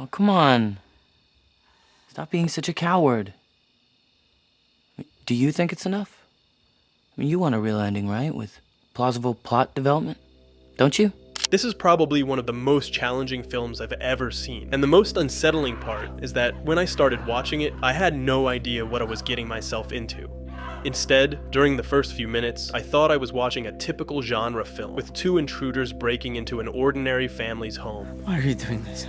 Oh, come on. Stop being such a coward. Do you think it's enough? I mean, you want a real ending, right? With plausible plot development, don't you? This is probably one of the most challenging films I've ever seen, and the most unsettling part is that when I started watching it, I had no idea what I was getting myself into. Instead, during the first few minutes, I thought I was watching a typical genre film, with two intruders breaking into an ordinary family's home. Why are you doing this?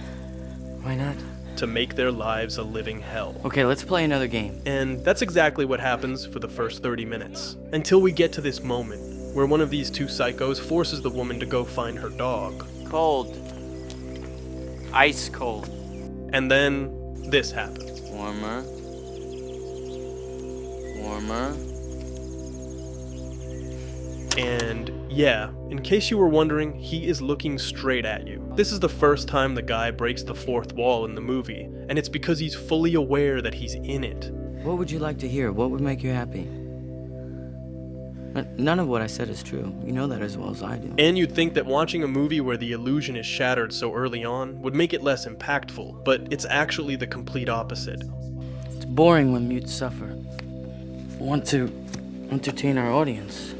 Why not? To make their lives a living hell. Okay, let's play another game. And that's exactly what happens for the first 30 minutes, until we get to this moment, where one of these two psychos forces the woman to go find her dog. Cold. Ice cold. And then, this happens. Warmer. Warmer. And yeah, in case you were wondering, he is looking straight at you. This is the first time the guy breaks the fourth wall in the movie, and it's because he's fully aware that he's in it. What would you like to hear? What would make you happy? None of what I said is true. You know that as well as I do. And you'd think that watching a movie where the illusion is shattered so early on would make it less impactful, but it's actually the complete opposite. It's boring when mutes suffer. We want to entertain our audience,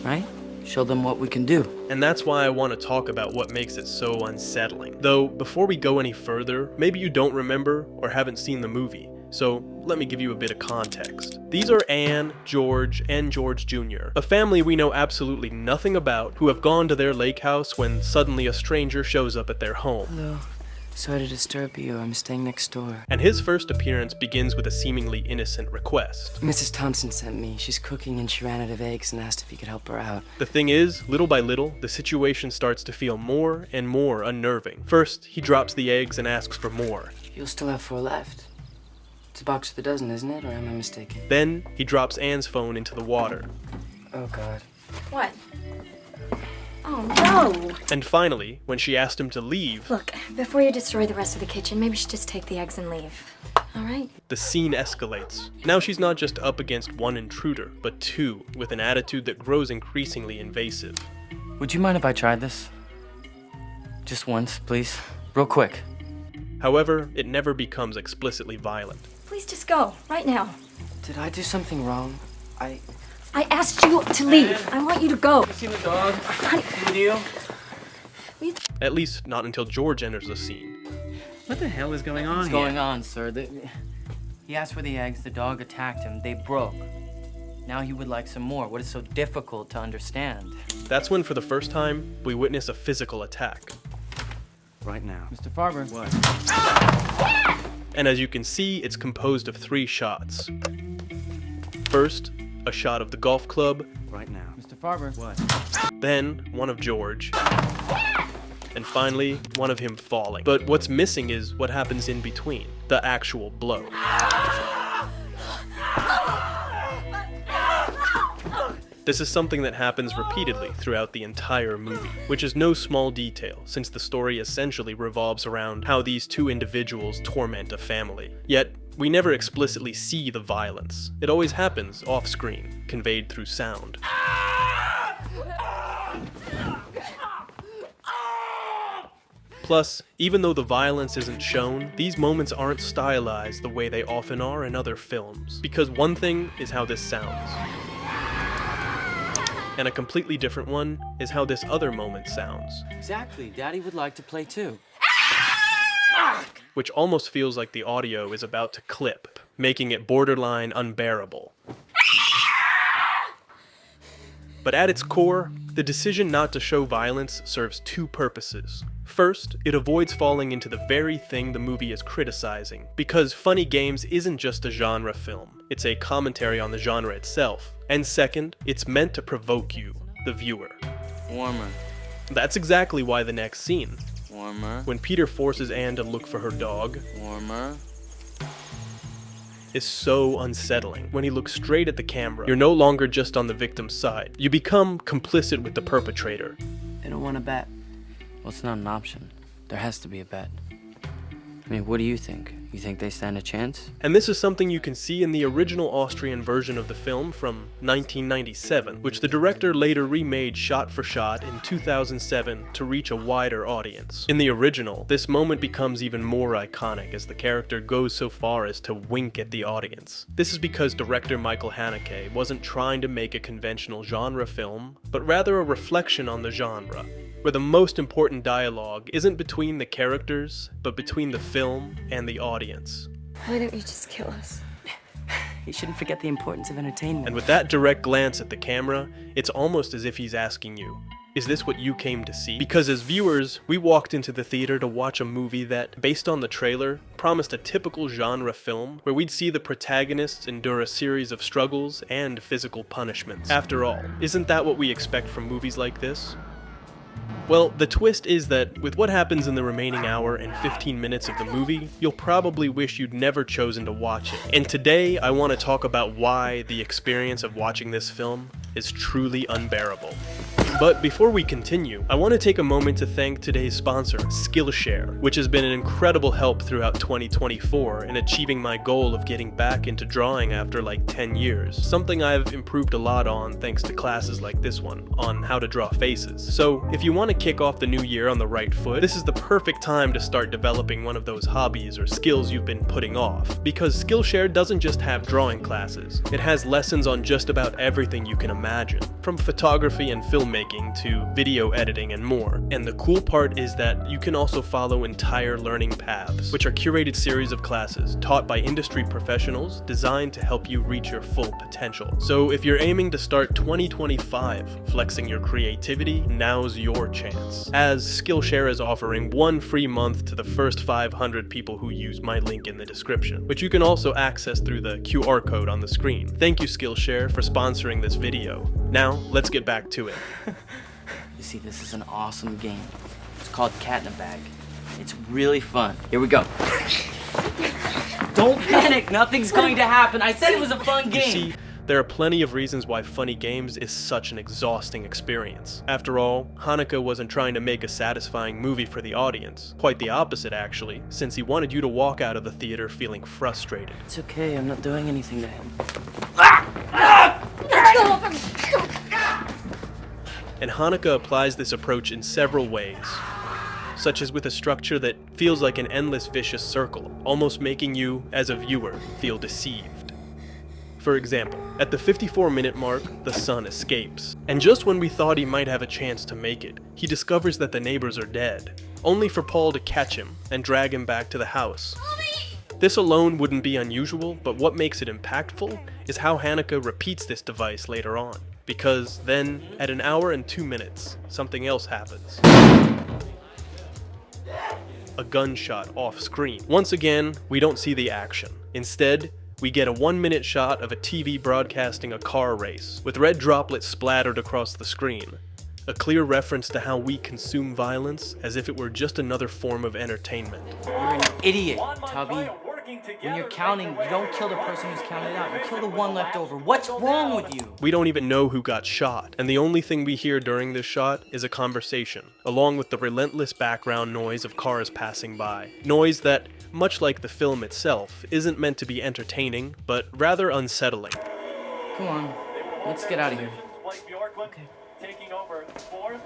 right? Show them what we can do. And that's why I want to talk about what makes it so unsettling. Though, before we go any further, maybe you don't remember or haven't seen the movie. So, let me give you a bit of context. These are Anne, George, and George Jr., a family we know absolutely nothing about, who have gone to their lake house when suddenly a stranger shows up at their home. Hello. Sorry to disturb you. I'm staying next door. And his first appearance begins with a seemingly innocent request. Mrs. Thompson sent me. She's cooking and she ran out of eggs and asked if you could help her out. The thing is, little by little, the situation starts to feel more and more unnerving. First, he drops the eggs and asks for more. You'll still have 4 left. It's a box for the dozen, isn't it? Or am I mistaken? Then, he drops Anne's phone into the water. Oh, God. What? Oh, no! And finally, when she asked him to leave, Look, before you destroy the rest of the kitchen, maybe you should just take the eggs and leave. All right? the scene escalates. Now she's not just up against one intruder, but 2, with an attitude that grows increasingly invasive. Would you mind if I tried this? Just once, please. Real quick. However, it never becomes explicitly violent. Please just go, right now. Did I do something wrong? I asked you to leave. I want you to go. You seen the dog? Honey. You? At least, not until George enters the scene. What the hell is going on What's here? going on, sir? He asked for the eggs, the dog attacked him, they broke. Now he would like some more. What is so difficult to understand? That's when, for the first time, we witness a physical attack. Right now. Mr. Farber. What? And as you can see, it's composed of 3 shots. First, a shot of the golf club, Right now. Mr. Farber. What? then one of George, and finally, one of him falling. But what's missing is what happens in between, the actual blow. This is something that happens repeatedly throughout the entire movie, which is no small detail since the story essentially revolves around how these 2 individuals torment a family. Yet, we never explicitly see the violence. It always happens off-screen, conveyed through sound. Plus, even though the violence isn't shown, these moments aren't stylized the way they often are in other films. Because one thing is how this sounds, and a completely different one is how this other moment sounds, Exactly. Daddy would like to play too. which almost feels like the audio is about to clip, making it borderline unbearable. But at its core, the decision not to show violence serves 2 purposes. First, it avoids falling into the very thing the movie is criticizing, because Funny Games isn't just a genre film, it's a commentary on the genre itself. And second, it's meant to provoke you, the viewer. Warmer. That's exactly why the next scene, Warmer. when Peter forces Anne to look for her dog, Warmer. is so unsettling. When he looks straight at the camera, you're no longer just on the victim's side. You become complicit with the perpetrator. They don't want to bet. Well, it's not an option. There has to be a bet. I mean, what do you think? You think they stand a chance? And this is something you can see in the original Austrian version of the film from 1997, which the director later remade shot for shot in 2007 to reach a wider audience. In the original, this moment becomes even more iconic as the character goes so far as to wink at the audience. This is because director Michael Haneke wasn't trying to make a conventional genre film, but rather a reflection on the genre, where the most important dialogue isn't between the characters, but between the film and the audience. Why don't you just kill us? You shouldn't forget the importance of entertainment. And with that direct glance at the camera, it's almost as if he's asking you, is this what you came to see? Because as viewers, we walked into the theater to watch a movie that, based on the trailer, promised a typical genre film where we'd see the protagonists endure a series of struggles and physical punishments. After all, isn't that what we expect from movies like this? Well, the twist is that, with what happens in the remaining hour and 15 minutes of the movie, you'll probably wish you'd never chosen to watch it. And today, I want to talk about why the experience of watching this film is truly unbearable. But before we continue, I want to take a moment to thank today's sponsor, Skillshare, which has been an incredible help throughout 2024 in achieving my goal of getting back into drawing after like 10 years, something I've improved a lot on thanks to classes like this one, on how to draw faces. So if you want to kick off the new year on the right foot, this is the perfect time to start developing one of those hobbies or skills you've been putting off, because Skillshare doesn't just have drawing classes, it has lessons on just about everything you can imagine, from photography and filmmaking to video editing and more. And the cool part is that you can also follow entire learning paths, which are curated series of classes taught by industry professionals designed to help you reach your full potential. So if you're aiming to start 2025 flexing your creativity, now's your chance, as Skillshare is offering 1 free month to the first 500 people who use my link in the description, which you can also access through the QR code on the screen. Thank you, Skillshare, for sponsoring this video. Now, let's get back to it. You see, this is an awesome game. It's called Cat in a Bag. It's really fun. Here we go. Don't panic, nothing's going to happen. I said it was a fun You game. see, there are plenty of reasons why funny games is such an exhausting experience. After all, Haneke wasn't trying to make a satisfying movie for the audience. Quite the opposite, actually, since he wanted you to walk out of the theater feeling frustrated. It's okay, I'm not doing anything to him. And Haneke applies this approach in several ways, such as with a structure that feels like an endless vicious circle, almost making you, as a viewer, feel deceived. For example, at the 54-minute mark, the son escapes. And just when we thought he might have a chance to make it, he discovers that the neighbors are dead, only for Paul to catch him and drag him back to the house. This alone wouldn't be unusual, but what makes it impactful is how Haneke repeats this device later on. Because then, at 1 hour and 2 minutes, something else happens. A gunshot off screen. Once again, we don't see the action. Instead, we get a 1-minute shot of a TV broadcasting a car race, with red droplets splattered across the screen. A clear reference to how we consume violence as if it were just another form of entertainment. You're an idiot, Tubby. When you're counting, you don't kill the person who's counted out. You kill the one left over. What's wrong with you? We don't even know who got shot, and the only thing we hear during this shot is a conversation, along with the relentless background noise of cars passing by. Noise that, much like the film itself, isn't meant to be entertaining, but rather unsettling. Come on, let's get out of here. Okay.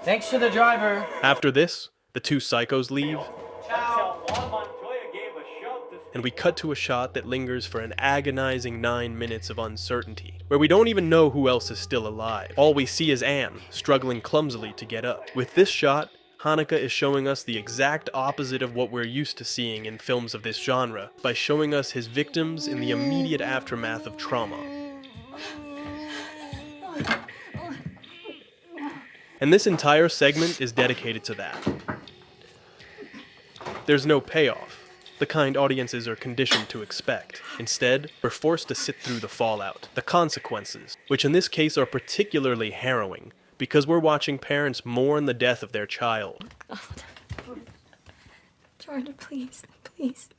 Thanks to the driver. After this, the two psychos leave, and we cut to a shot that lingers for an agonizing 9 minutes of uncertainty, where we don't even know who else is still alive. All we see is Anne, struggling clumsily to get up. With this shot, Haneke is showing us the exact opposite of what we're used to seeing in films of this genre, by showing us his victims in the immediate aftermath of trauma. And this entire segment is dedicated to that. There's no payoff, the kind audiences are conditioned to expect. Instead, we're forced to sit through the fallout, the consequences, which in this case are particularly harrowing, because we're watching parents mourn the death of their child. Jordan, please, please.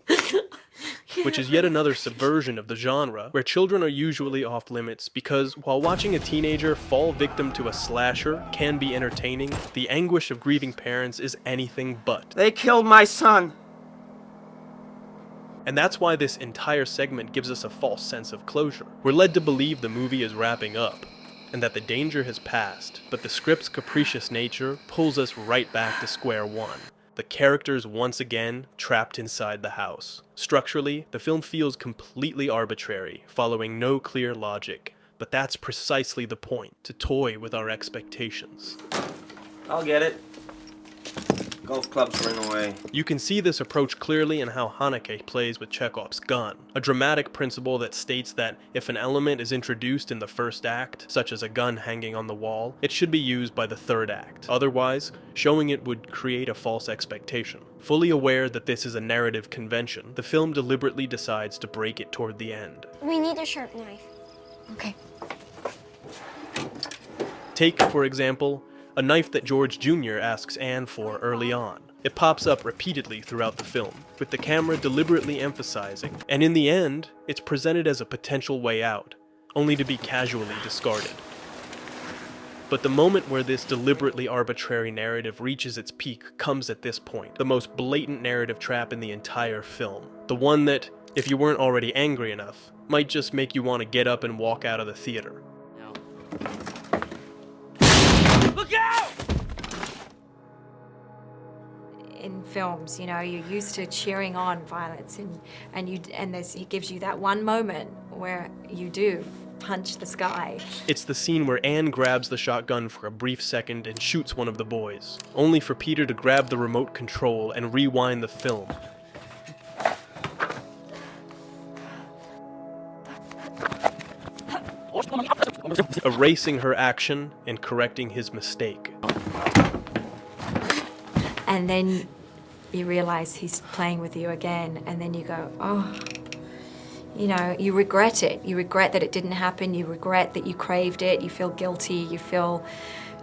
Which is yet another subversion of the genre, where children are usually off limits because while watching a teenager fall victim to a slasher can be entertaining, the anguish of grieving parents is anything but. They killed my son. And that's why this entire segment gives us a false sense of closure. We're led to believe the movie is wrapping up, and that the danger has passed, but the script's capricious nature pulls us right back to square one. The characters once again trapped inside the house. Structurally, the film feels completely arbitrary, following no clear logic. But that's precisely the point, to toy with our expectations. I'll get it. Golf clubs are in the way. You can see this approach clearly in how Haneke plays with Chekhov's gun, a dramatic principle that states that if an element is introduced in the first act, such as a gun hanging on the wall, it should be used by the third act. Otherwise, showing it would create a false expectation. Fully aware that this is a narrative convention, the film deliberately decides to break it toward the end. We need a sharp knife. Okay. Take, for example, a knife that George Jr. asks Anne for early on. It pops up repeatedly throughout the film, with the camera deliberately emphasizing, and in the end, it's presented as a potential way out, only to be casually discarded. But the moment where this deliberately arbitrary narrative reaches its peak comes at this point, the most blatant narrative trap in the entire film. The one that, if you weren't already angry enough, might just make you want to get up and walk out of the theater. Look out! In films, you know, you're used to cheering on violence, and he gives you that one moment where you do punch the sky. It's the scene where Anne grabs the shotgun for a brief second and shoots one of the boys, only for Peter to grab the remote control and rewind the film. Erasing her action and correcting his mistake. And then you realize he's playing with you again, and then you go, oh, you know, you regret it. You regret that it didn't happen. You regret that you craved it. You feel guilty.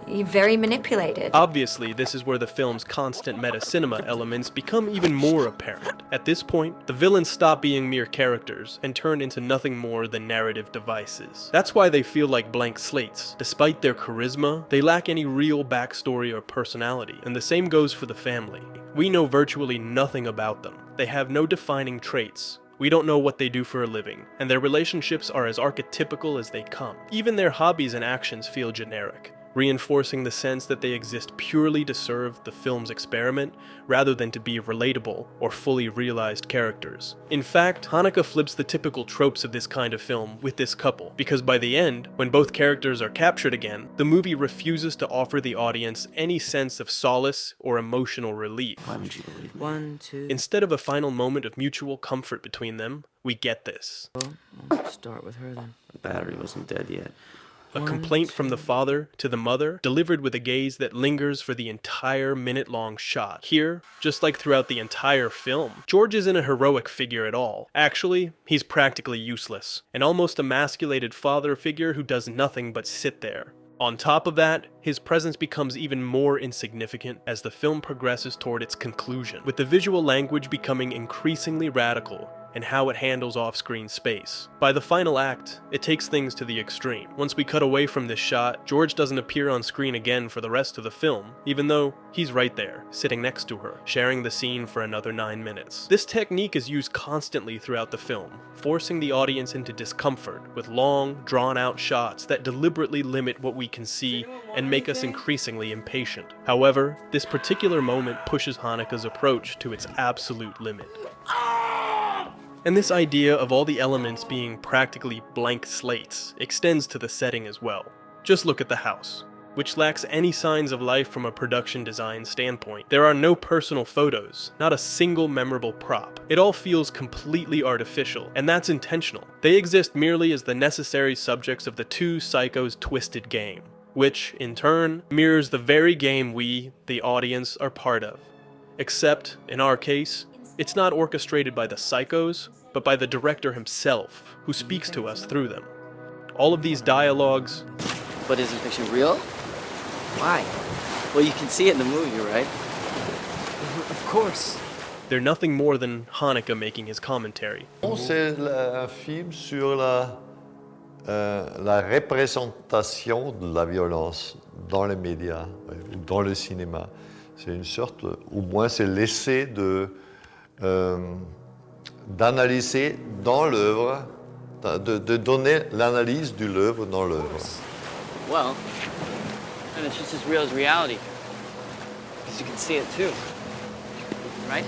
You're very manipulated. Obviously, this is where the film's constant meta-cinema elements become even more apparent. At this point, the villains stop being mere characters and turn into nothing more than narrative devices. That's why they feel like blank slates. Despite their charisma, they lack any real backstory or personality, and the same goes for the family. We know virtually nothing about them. They have no defining traits. We don't know what they do for a living, and their relationships are as archetypical as they come. Even their hobbies and actions feel generic, reinforcing the sense that they exist purely to serve the film's experiment rather than to be relatable or fully realized characters. In fact, Haneke flips the typical tropes of this kind of film with this couple, because by the end, when both characters are captured again, the movie refuses to offer the audience any sense of solace or emotional relief. Why would you believe me? 1, 2... Instead of a final moment of mutual comfort between them, we get this. I'll start with her then. The battery wasn't dead yet. A complaint from the father to the mother, delivered with a gaze that lingers for the entire minute-long shot. Here, just like throughout the entire film, George isn't a heroic figure at all. Actually, he's practically useless. An almost emasculated father figure who does nothing but sit there. On top of that, his presence becomes even more insignificant as the film progresses toward its conclusion, with the visual language becoming increasingly radical and how it handles off-screen space. By the final act, it takes things to the extreme. Once we cut away from this shot, George doesn't appear on screen again for the rest of the film, even though he's right there, sitting next to her, sharing the scene for another 9 minutes. This technique is used constantly throughout the film, forcing the audience into discomfort with long, drawn-out shots that deliberately limit what we can see and make us increasingly impatient. However, this particular moment pushes Haneke's approach to its absolute limit. And this idea of all the elements being practically blank slates extends to the setting as well. Just look at the house, which lacks any signs of life from a production design standpoint. There are no personal photos, not a single memorable prop. It all feels completely artificial, and that's intentional. They exist merely as the necessary subjects of the two psychos' twisted game, which, in turn, mirrors the very game we, the audience, are part of. Except, in our case, it's not orchestrated by the psychos, but by the director himself, who speaks to us through them. All of these dialogues... But isn't fiction real? Why? Well, you can see it in the movie, right? Of course. They're nothing more than Haneke making his commentary. C'est un film sur la représentation de la violence dans les médias, dans le cinéma. C'est une sorte, au moins c'est l'essai d'analyser dans l'œuvre, de donner l'analyse de l'œuvre dans l'œuvre. Well, and it's just as real as reality. Because you can see it too. Right?